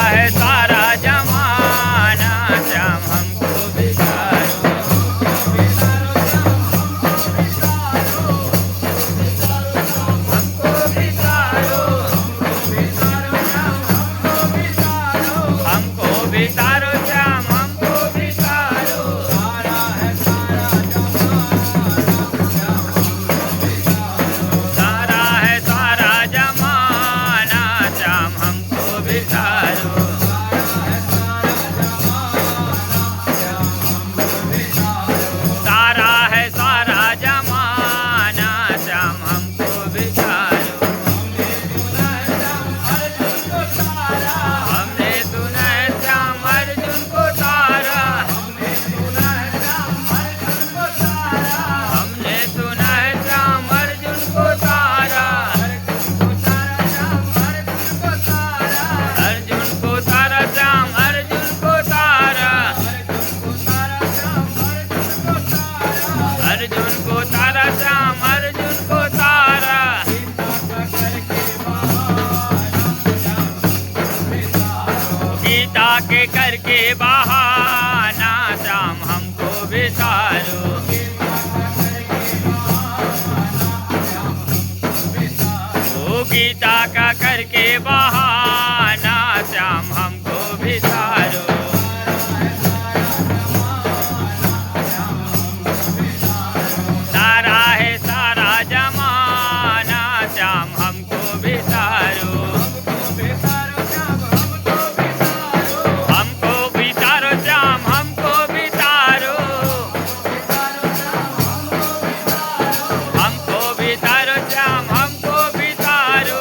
है सारा जमाना श्याम हमको बिसारो। हमको बिसारो, हमको बिसारो श्याम हमको बिसारो। सारा है सारा जमाना श्याम हमको बिसारो। सारा है सारा जमाना श्याम हमको बिसारो। हमने सुना है श्याम अर्जुन को तारा। हमने सुना है श्याम अर्जुन को तारा। अर्जुन को तारा श्याम अर्जुन को तारा। अर्जुन को तारा श्याम अर्जुन को तारा। गीता के करके बहाना श्याम हमको बिसारो। ओ गीता का करके बहाना श्याम हमको बिसारो। सारा है सारा जमाना श्याम हमको बिसारो। हमको बिसारो श्याम हमको बिसारो। हमको बिसारो श्याम हमको बिसारो।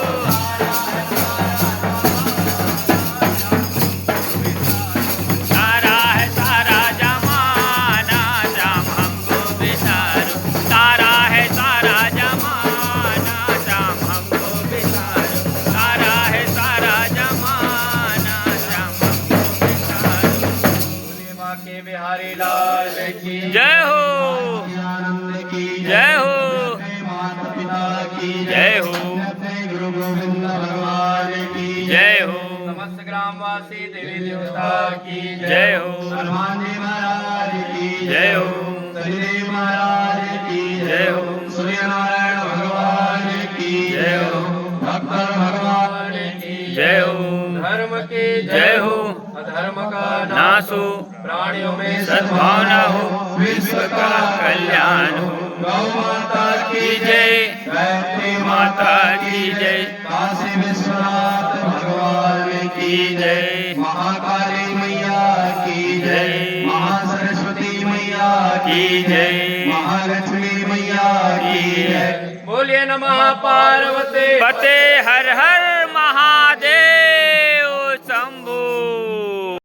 सारा है सारा जमाना श्याम हमको बिसारो। सारा है सारा जमाना श्याम हमको बिसारो। सारा है सारा जमाना श्याम हमको बिसारो। बोले माँ के बिहारी लाल की जय हो, आनंद की जय हो, माता पिता की जय हो, गुरु गोविंद भगवान की जय हो, समस्त ग्रामवासी देवी देवता की जय हो, हनुमान जी महाराज की जय हो, शनिदेव महाराज की जय हो, सूर्य नारायण भगवान की जय हो, भक्तर भगवान की जय हो, धर्म की जय हो, अधर्म का नाश हो, प्राणियों में सद्भावना हो, विश्व का कल्याण हो। गौ माता की जय, गायत्री माता की जय, काशी विश्वनाथ भगवान की जय, महाकाली मैया की जय, महासरस्वती मैया की जय, महालक्ष्मी मैया की जय। बोलिए नमः पार्वती पते हर हर